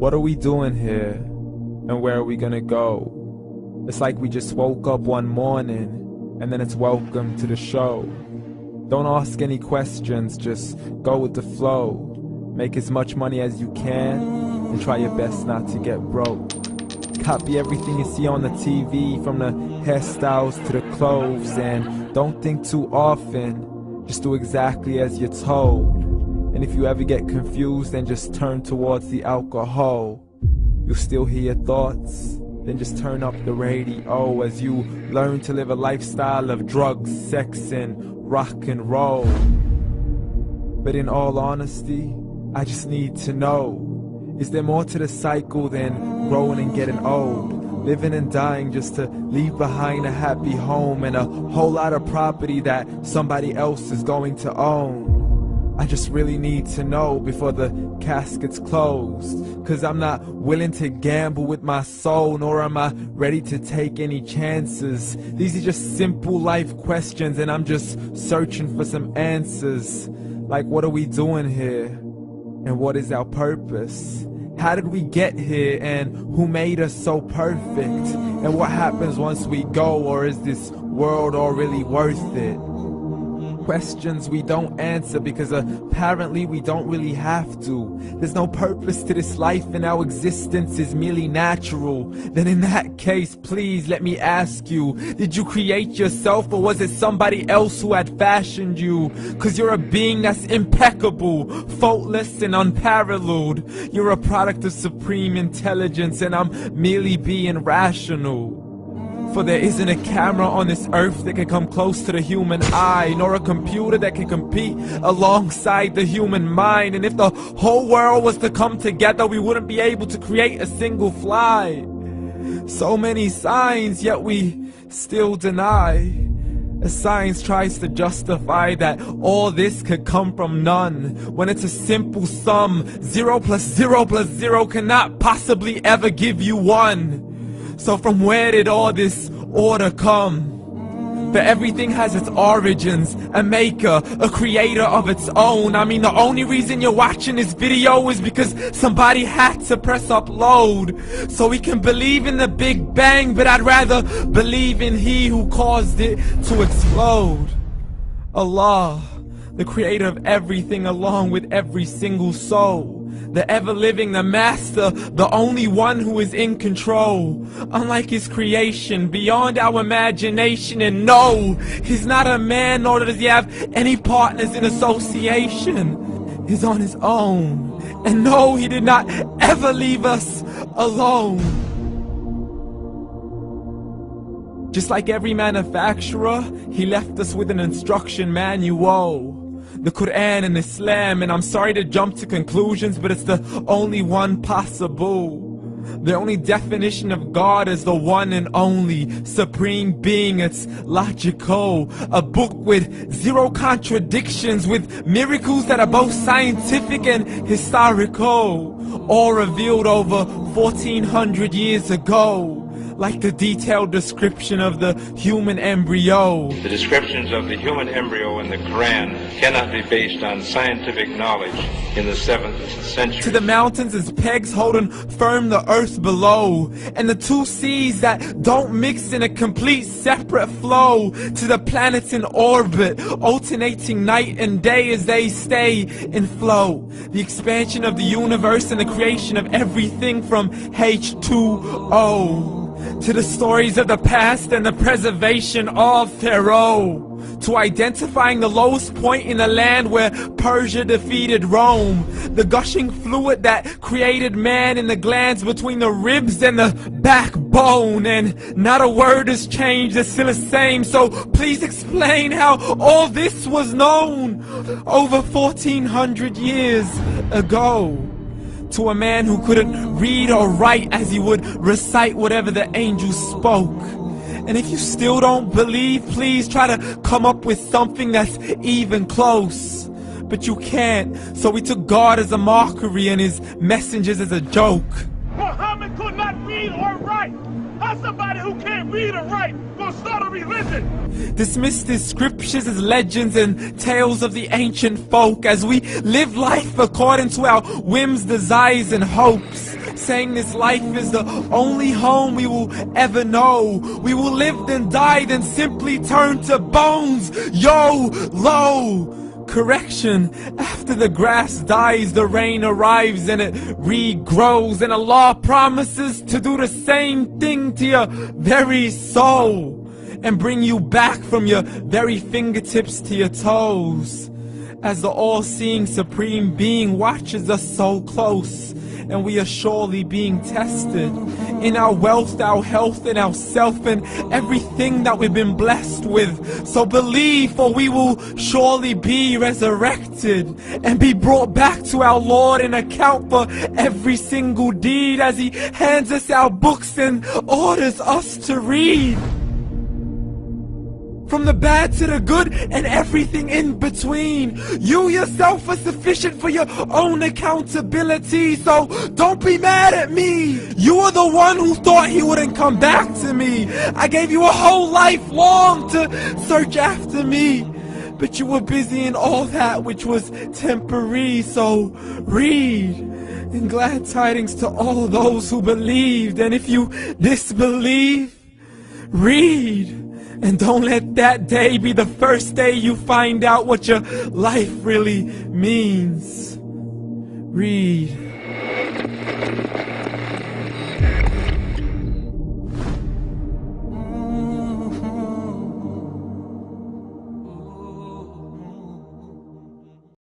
What are we doing here? And where are we gonna go? It's like we just woke up one morning and then it's welcome to the show. Don't ask any questions, just go with the flow. Make as much money as you can and try your best not to get broke. Copy everything you see on the TV, from the hairstyles to the clothes, and don't think too often, just do exactly as you're told. And if you ever get confused, then just turn towards the alcohol. You'll still hear your thoughts, then just turn up the radio as you learn to live a lifestyle of drugs, sex, and rock and roll. But in all honesty, I just need to know, is there more to the cycle than growing and getting old? Living and dying just to leave behind a happy home and a whole lot of property that somebody else is going to own. I just really need to know before the casket's closed, 'cause I'm not willing to gamble with my soul, nor am I ready to take any chances. These are just simple life questions and I'm just searching for some answers. Like, what are we doing here? And what is our purpose? How did we get here, and who made us so perfect? And what happens once we go, or is this world all really worth it? Questions we don't answer because apparently we don't really have to. There's no purpose to this life and our existence is merely natural. Then in that case, please let me ask you, did you create yourself, or was it somebody else who had fashioned you? 'Cause you're a being that's impeccable, faultless and unparalleled. You're a product of supreme intelligence and I'm merely being rational. For there isn't a camera on this earth that can come close to the human eye, nor a computer that can compete alongside the human mind. And if the whole world was to come together, we wouldn't be able to create a single fly. So many signs, yet we still deny. As science tries to justify that all this could come from none, when it's a simple sum. 0 plus 0 plus 0 cannot possibly ever give you 1. So from where did all this order come? For everything has its origins, a maker, a creator of its own. I mean, the only reason you're watching this video is because somebody had to press upload. So we can believe in the Big Bang, but I'd rather believe in He who caused it to explode. Allah, the creator of everything along with every single soul. The ever-living, the master, the only one who is in control. Unlike his creation, beyond our imagination. And no, he's not a man, nor does he have any partners in association. He's on his own. And no, he did not ever leave us alone. Just like every manufacturer, he left us with an instruction manual. The Quran and Islam, and I'm sorry to jump to conclusions, but it's the only one possible. The only definition of God is the one and only supreme being. It's logical, a book with 0 contradictions, with miracles that are both scientific and historical, all revealed over 1400 years ago. Like the detailed description of the human embryo. The descriptions of the human embryo in the Quran cannot be based on scientific knowledge in the 7th century. To the mountains as pegs holding firm the earth below, and the 2 seas that don't mix in a complete separate flow. To the planets in orbit, alternating night and day as they stay in flow. The expansion of the universe and the creation of everything from H2O. To the stories of the past and the preservation of Pharaoh. To identifying the lowest point in the land where Persia defeated Rome. The gushing fluid that created man in the glands between the ribs and the backbone. And not a word has changed, it's still the same. So please explain how all this was known over 1400 years ago. To a man who couldn't read or write, as he would recite whatever the angels spoke. And if you still don't believe, please try to come up with something that's even close. But you can't, so we took God as a mockery and his messengers as a joke. Muhammad could not read or write. How's somebody who can't read or write gonna start a religion? Dismissed his scriptures as legends and tales of the ancient folk, as we live life according to our whims, desires, and hopes. saying this life is the only home we will ever know. We will live then die, then simply turn to bones. YOLO! Correction, after the grass dies, the rain arrives and it regrows, and Allah promises to do the same thing to your very soul and bring you back from your very fingertips to your toes, as the all-seeing supreme being watches us so close, and we are surely being tested in our wealth, our health, and our self, and everything that we've been blessed with. So believe, for we will surely be resurrected and be brought back to our Lord and account for every single deed, as He hands us our books and orders us to read. From the bad to the good and everything in between. You yourself are sufficient for your own accountability, so don't be mad at me. You are the one who thought He wouldn't come back to me. I gave you a whole life long to search after me, but you were busy in all that which was temporary. So read, and glad tidings to all those who believed. And if you disbelieve, read. And don't let that day be the first day you find out what your life really means. Read.